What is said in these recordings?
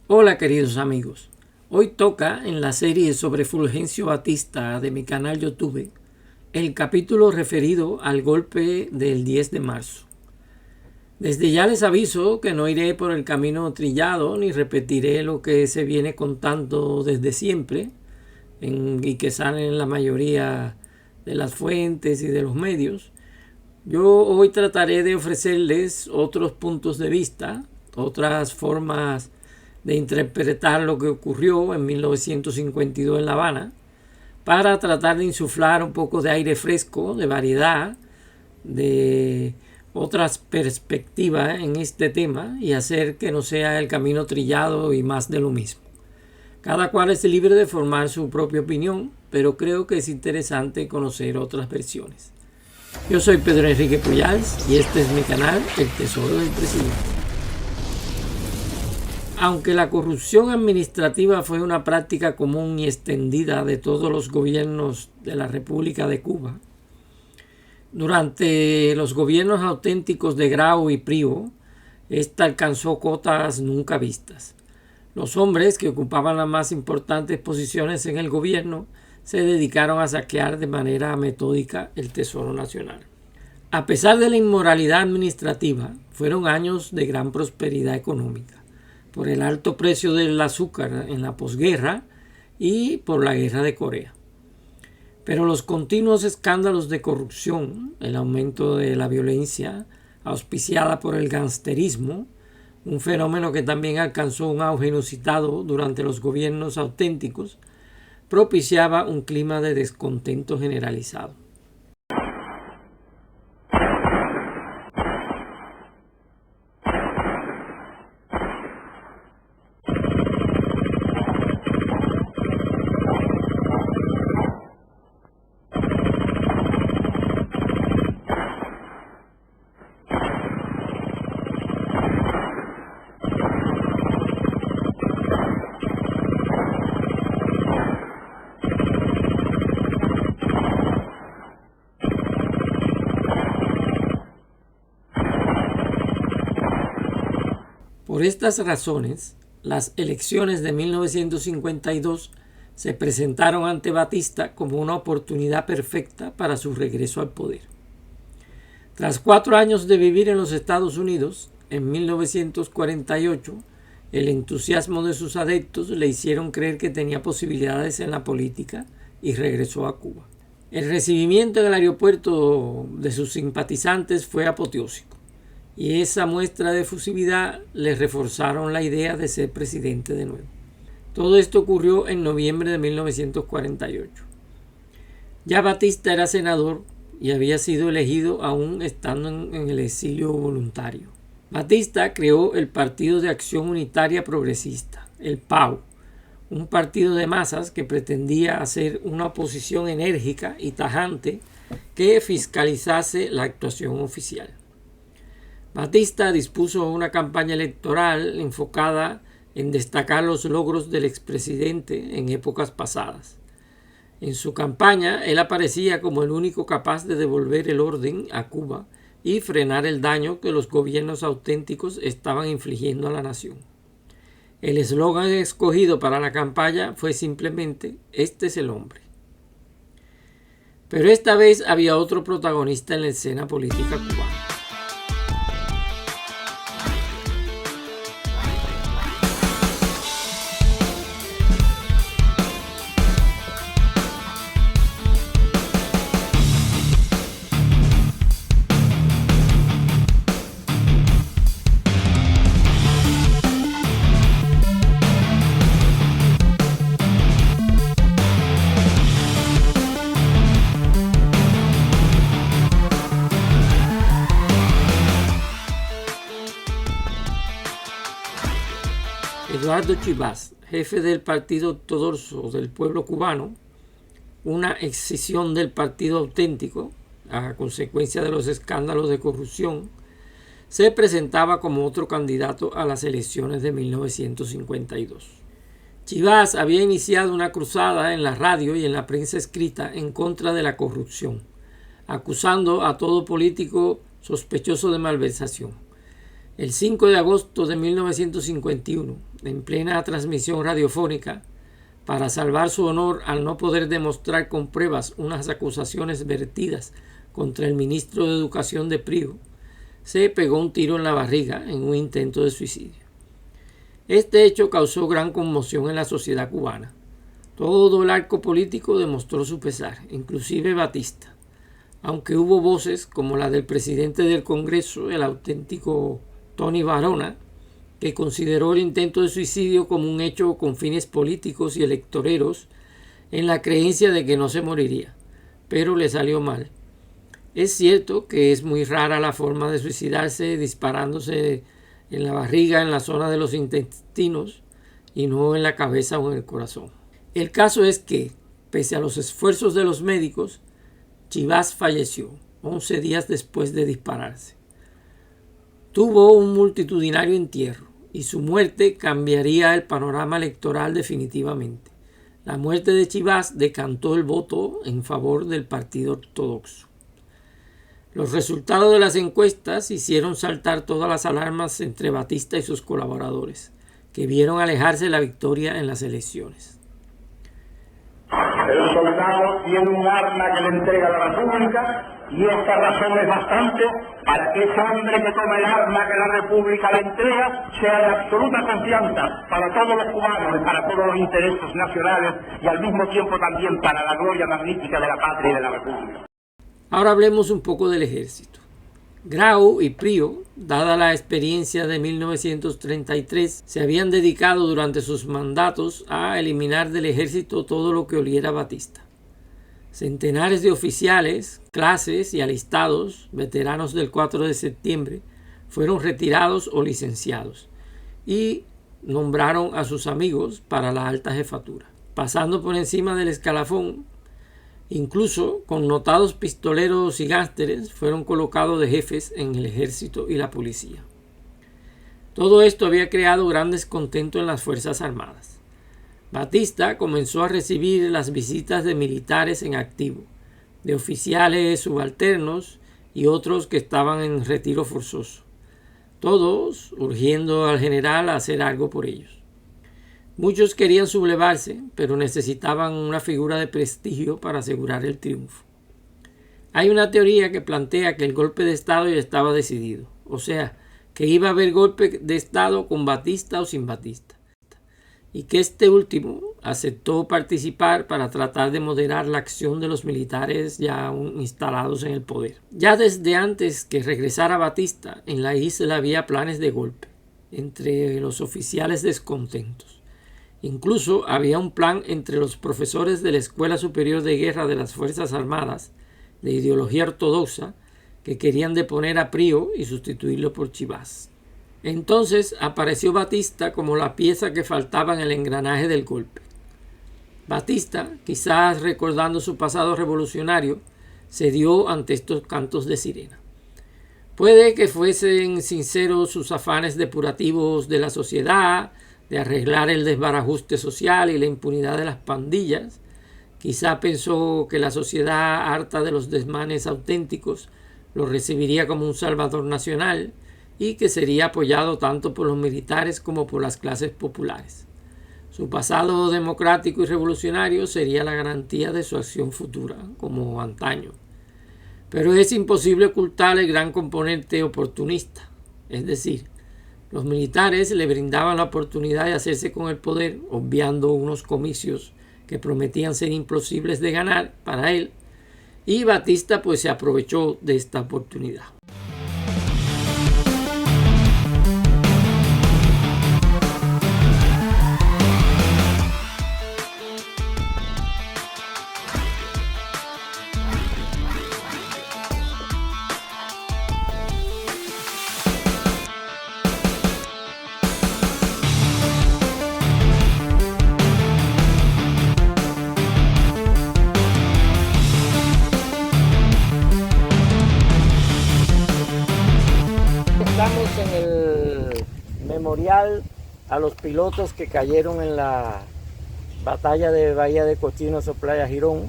Hola queridos amigos, hoy toca en la serie sobre Fulgencio Batista de mi canal YouTube el capítulo referido al golpe del 10 de marzo. Desde ya les aviso que no iré por el camino trillado ni repetiré lo que se viene contando desde siempre y que sale en la mayoría de las fuentes y de los medios. Yo hoy trataré de ofrecerles otros puntos de vista, otras formas de interpretar lo que ocurrió en 1952 en La Habana, para tratar de insuflar un poco de aire fresco, de variedad, de otras perspectivas en este tema y hacer que no sea el camino trillado y más de lo mismo. Cada cual es libre de formar su propia opinión, pero creo que es interesante conocer otras versiones. Yo soy Pedro Enrique Pujals y este es mi canal El Tesoro del Presidente. Aunque la corrupción administrativa fue una práctica común y extendida de todos los gobiernos de la República de Cuba, durante los gobiernos auténticos de Grau y Privo, esta alcanzó cotas nunca vistas. Los hombres que ocupaban las más importantes posiciones en el gobierno se dedicaron a saquear de manera metódica el Tesoro Nacional. A pesar de la inmoralidad administrativa, fueron años de gran prosperidad económica, por el alto precio del azúcar en la posguerra y por la guerra de Corea. Pero los continuos escándalos de corrupción, el aumento de la violencia auspiciada por el gangsterismo, un fenómeno que también alcanzó un auge inusitado durante los gobiernos auténticos, propiciaba un clima de descontento generalizado. Por estas razones, las elecciones de 1952 se presentaron ante Batista como una oportunidad perfecta para su regreso al poder. Tras 4 años de vivir en los Estados Unidos, en 1948, el entusiasmo de sus adeptos le hicieron creer que tenía posibilidades en la política y regresó a Cuba. El recibimiento en el aeropuerto de sus simpatizantes fue apoteósico, y esa muestra de efusividad le reforzaron la idea de ser presidente de nuevo. Todo esto ocurrió en noviembre de 1948. Ya Batista era senador y había sido elegido aún estando en el exilio voluntario. Batista creó el Partido de Acción Unitaria Progresista, el PAU, un partido de masas que pretendía hacer una oposición enérgica y tajante que fiscalizase la actuación oficial. Batista dispuso una campaña electoral enfocada en destacar los logros del expresidente en épocas pasadas. En su campaña, él aparecía como el único capaz de devolver el orden a Cuba y frenar el daño que los gobiernos auténticos estaban infligiendo a la nación. El eslogan escogido para la campaña fue simplemente «Este es el hombre». Pero esta vez había otro protagonista en la escena política cubana. Eduardo Chivas, jefe del Partido Ortodoxo del Pueblo Cubano, una escisión del Partido Auténtico, a consecuencia de los escándalos de corrupción, se presentaba como otro candidato a las elecciones de 1952. Chivas había iniciado una cruzada en la radio y en la prensa escrita en contra de la corrupción, acusando a todo político sospechoso de malversación. El 5 de agosto de 1951, en plena transmisión radiofónica, para salvar su honor al no poder demostrar con pruebas unas acusaciones vertidas contra el ministro de Educación de Prigo, se pegó un tiro en la barriga en un intento de suicidio. Este hecho causó gran conmoción en la sociedad cubana. Todo el arco político demostró su pesar, inclusive Batista, aunque hubo voces como la del presidente del Congreso, el auténtico Tony Varona, que consideró el intento de suicidio como un hecho con fines políticos y electoreros en la creencia de que no se moriría, pero le salió mal. Es cierto que es muy rara la forma de suicidarse disparándose en la barriga, en la zona de los intestinos, y no en la cabeza o en el corazón. El caso es que, pese a los esfuerzos de los médicos, Chivás falleció 11 días después de dispararse. Tuvo un multitudinario entierro y su muerte cambiaría el panorama electoral definitivamente. La muerte de Chivás decantó el voto en favor del Partido Ortodoxo. Los resultados de las encuestas hicieron saltar todas las alarmas entre Batista y sus colaboradores, que vieron alejarse la victoria en las elecciones. El soldado tiene un arma que le entrega la República y esta razón es bastante para que ese hombre que toma el arma que la República le entrega sea de absoluta confianza para todos los cubanos y para todos los intereses nacionales y al mismo tiempo también para la gloria magnífica de la patria y de la República. Ahora hablemos un poco del ejército. Grau y Prigo, dada la experiencia de 1933, se habían dedicado durante sus mandatos a eliminar del ejército todo lo que oliera a Batista. Centenares de oficiales, clases y alistados, veteranos del 4 de septiembre, fueron retirados o licenciados y nombraron a sus amigos para la alta jefatura, pasando por encima del escalafón. Incluso connotados pistoleros y gánsteres fueron colocados de jefes en el ejército y la policía. Todo esto había creado gran descontento en las Fuerzas Armadas. Batista comenzó a recibir las visitas de militares en activo, de oficiales subalternos y otros que estaban en retiro forzoso, todos urgiendo al general a hacer algo por ellos. Muchos querían sublevarse, pero necesitaban una figura de prestigio para asegurar el triunfo. Hay una teoría que plantea que el golpe de Estado ya estaba decidido, o sea, que iba a haber golpe de Estado con Batista o sin Batista, y que este último aceptó participar para tratar de moderar la acción de los militares ya instalados en el poder. Ya desde antes que regresara Batista, en la isla había planes de golpe entre los oficiales descontentos. Incluso había un plan entre los profesores de la Escuela Superior de Guerra de las Fuerzas Armadas, de ideología ortodoxa, que querían deponer a Prigo y sustituirlo por Chivás. Entonces apareció Batista como la pieza que faltaba en el engranaje del golpe. Batista, quizás recordando su pasado revolucionario, cedió ante estos cantos de sirena. Puede que fuesen sinceros sus afanes depurativos de la sociedad, de arreglar el desbarajuste social y la impunidad de las pandillas. Quizá pensó que la sociedad, harta de los desmanes auténticos, lo recibiría como un salvador nacional y que sería apoyado tanto por los militares como por las clases populares. Su pasado democrático y revolucionario sería la garantía de su acción futura, como antaño. Pero es imposible ocultar el gran componente oportunista, es decir, los militares le brindaban la oportunidad de hacerse con el poder, obviando unos comicios que prometían ser imposibles de ganar para él, y Batista pues se aprovechó de esta oportunidad. Estamos en el memorial a los pilotos que cayeron en la batalla de Bahía de Cochinos o Playa Girón.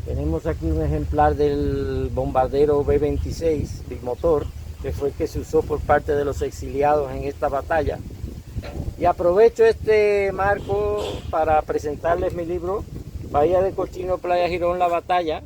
Tenemos aquí un ejemplar del bombardero B-26 bimotor que fue el que se usó por parte de los exiliados en esta batalla. Y aprovecho este marco para presentarles mi libro, Bahía de Cochino, Playa Girón, la batalla.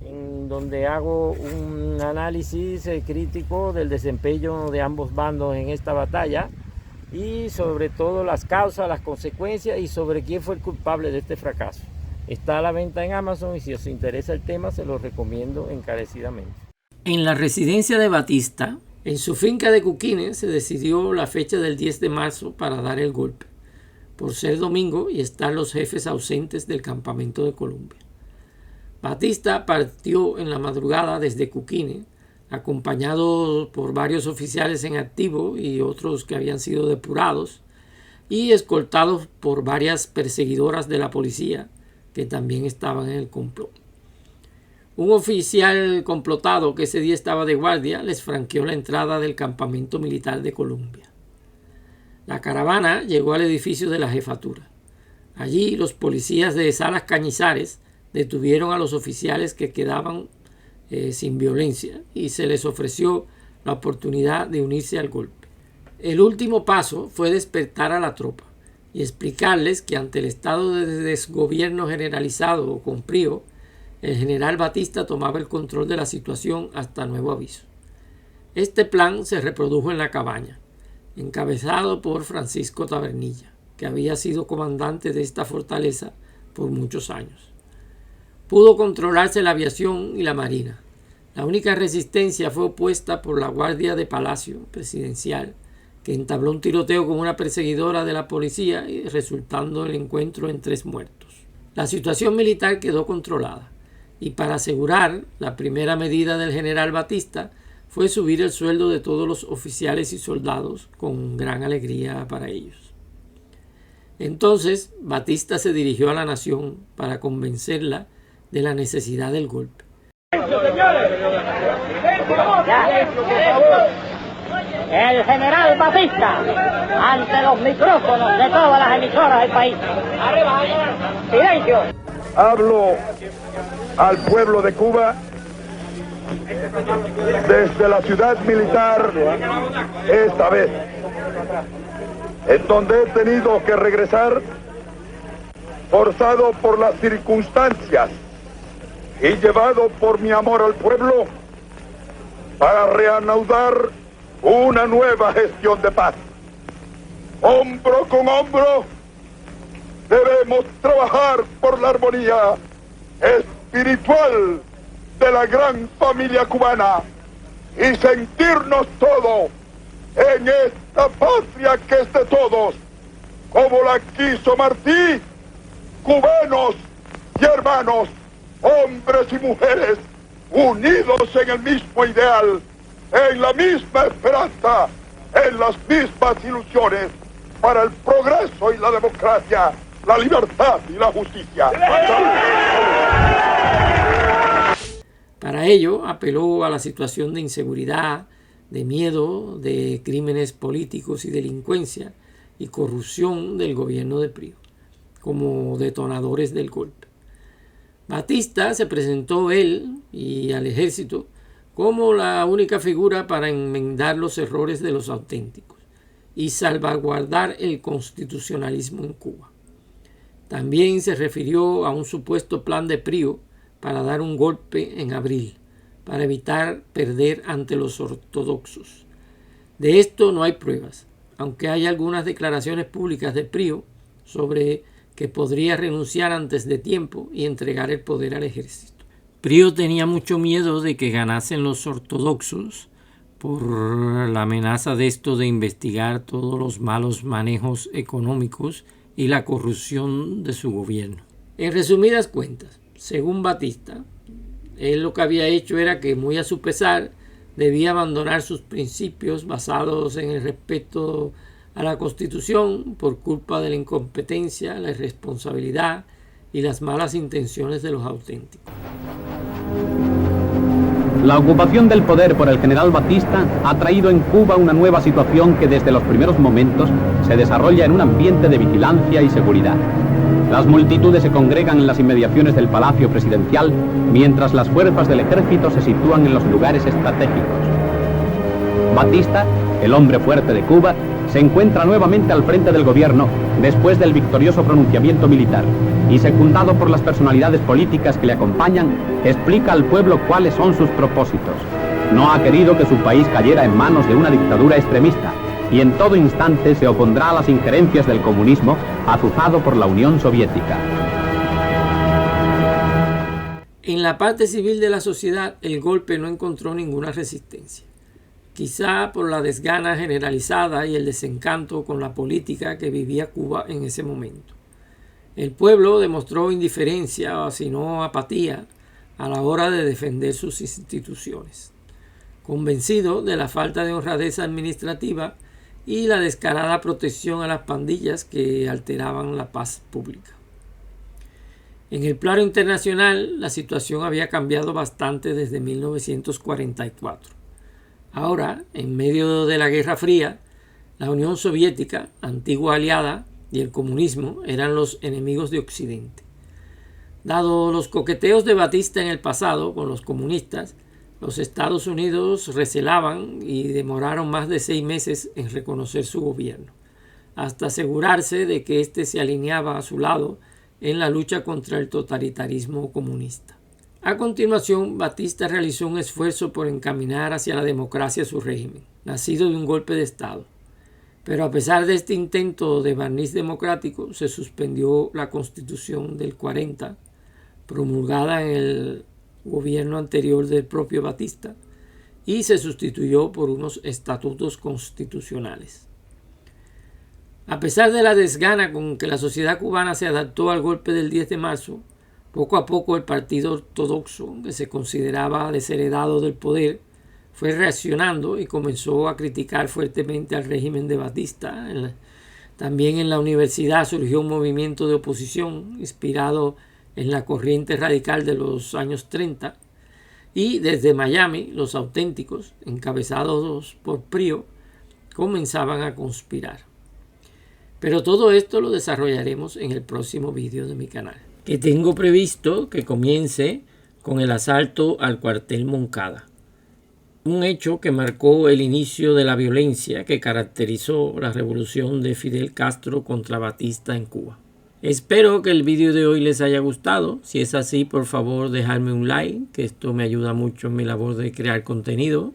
En donde hago un análisis crítico del desempeño de ambos bandos en esta batalla y sobre todo las causas, las consecuencias y sobre quién fue el culpable de este fracaso. Está a la venta en Amazon y si os interesa el tema se lo recomiendo encarecidamente. En la residencia de Batista, en su finca de Cuquines, se decidió la fecha del 10 de marzo para dar el golpe, por ser domingo y estar los jefes ausentes del campamento de Colombia. Batista partió en la madrugada desde Cuquines, acompañado por varios oficiales en activo y otros que habían sido depurados, y escoltados por varias perseguidoras de la policía que también estaban en el complot. Un oficial complotado que ese día estaba de guardia les franqueó la entrada del campamento militar de Colombia. La caravana llegó al edificio de la jefatura. Allí los policías de Salas Cañizares detuvieron a los oficiales que quedaban sin violencia y se les ofreció la oportunidad de unirse al golpe. El último paso fue despertar a la tropa y explicarles que ante el estado de desgobierno generalizado con Prío, el general Batista tomaba el control de la situación hasta nuevo aviso. Este plan se reprodujo en la cabaña, encabezado por Francisco Tabernilla, que había sido comandante de esta fortaleza por muchos años. Pudo controlarse la aviación y la marina. La única resistencia fue opuesta por la Guardia de Palacio Presidencial, que entabló un tiroteo con una perseguidora de la policía, resultando el encuentro en 3 muertos. La situación militar quedó controlada, y para asegurar, la primera medida del general Batista fue subir el sueldo de todos los oficiales y soldados con gran alegría para ellos. Entonces, Batista se dirigió a la nación para convencerla de la necesidad del golpe. El general Batista, ante los micrófonos de todas las emisoras del país. Silencio. Hablo al pueblo de Cuba desde la ciudad militar esta vez, en donde he tenido que regresar forzado por las circunstancias y llevado por mi amor al pueblo para reanudar una nueva gestión de paz. Hombro con hombro debemos trabajar por la armonía espiritual de la gran familia cubana y sentirnos todos en esta patria que es de todos, como la quiso Martí, cubanos y hermanos, hombres y mujeres, unidos en el mismo ideal, en la misma esperanza, en las mismas ilusiones, para el progreso y la democracia, la libertad y la justicia. Para ello, apeló a la situación de inseguridad, de miedo, de crímenes políticos y delincuencia y corrupción del gobierno de Prío, como detonadores del golpe. Batista se presentó él y al ejército como la única figura para enmendar los errores de los auténticos y salvaguardar el constitucionalismo en Cuba. También se refirió a un supuesto plan de Prío para dar un golpe en abril, para evitar perder ante los ortodoxos. De esto no hay pruebas, aunque hay algunas declaraciones públicas de Prío sobre que podría renunciar antes de tiempo y entregar el poder al ejército. Prío tenía mucho miedo de que ganasen los ortodoxos por la amenaza de esto de investigar todos los malos manejos económicos y la corrupción de su gobierno. En resumidas cuentas, según Batista, él lo que había hecho era que, muy a su pesar, debía abandonar sus principios basados en el respeto a la Constitución por culpa de la incompetencia, la irresponsabilidad y las malas intenciones de los auténticos. La ocupación del poder por el general Batista ha traído en Cuba una nueva situación que desde los primeros momentos se desarrolla en un ambiente de vigilancia y seguridad. Las multitudes se congregan en las inmediaciones del Palacio Presidencial, mientras las fuerzas del ejército se sitúan en los lugares estratégicos. Batista, el hombre fuerte de Cuba, se encuentra nuevamente al frente del gobierno después del victorioso pronunciamiento militar y, secundado por las personalidades políticas que le acompañan, explica al pueblo cuáles son sus propósitos. No ha querido que su país cayera en manos de una dictadura extremista y en todo instante se opondrá a las injerencias del comunismo azuzado por la Unión Soviética. En la parte civil de la sociedad, el golpe no encontró ninguna resistencia. Quizá por la desgana generalizada y el desencanto con la política que vivía Cuba en ese momento. El pueblo demostró indiferencia, o si no apatía, a la hora de defender sus instituciones, convencido de la falta de honradez administrativa y la descarada protección a las pandillas que alteraban la paz pública. En el plano internacional, la situación había cambiado bastante desde 1944. Ahora, en medio de la Guerra Fría, la Unión Soviética, antigua aliada, y el comunismo eran los enemigos de Occidente. Dado los coqueteos de Batista en el pasado con los comunistas, los Estados Unidos recelaban y demoraron más de 6 meses en reconocer su gobierno, hasta asegurarse de que éste se alineaba a su lado en la lucha contra el totalitarismo comunista. A continuación, Batista realizó un esfuerzo por encaminar hacia la democracia su régimen, nacido de un golpe de Estado. Pero a pesar de este intento de barniz democrático, se suspendió la Constitución del 40, promulgada en el gobierno anterior del propio Batista, y se sustituyó por unos estatutos constitucionales. A pesar de la desgana con que la sociedad cubana se adaptó al golpe del 10 de marzo, poco a poco el partido ortodoxo, que se consideraba desheredado del poder, fue reaccionando y comenzó a criticar fuertemente al régimen de Batista. También en la universidad surgió un movimiento de oposición inspirado en la corriente radical de los años 30, y desde Miami los auténticos, encabezados por Prio, comenzaban a conspirar. Pero todo esto lo desarrollaremos en el próximo vídeo de mi canal, que tengo previsto que comience con el asalto al cuartel Moncada, un hecho que marcó el inicio de la violencia que caracterizó la revolución de Fidel Castro contra Batista en Cuba. Espero que el vídeo de hoy les haya gustado. Si es así, por favor dejadme un like, que esto me ayuda mucho en mi labor de crear contenido.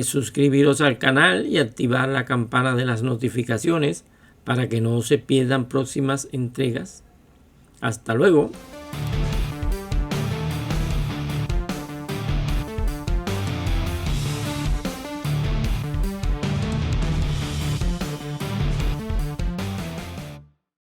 Suscribiros al canal y activar la campana de las notificaciones para que no se pierdan próximas entregas. Hasta luego.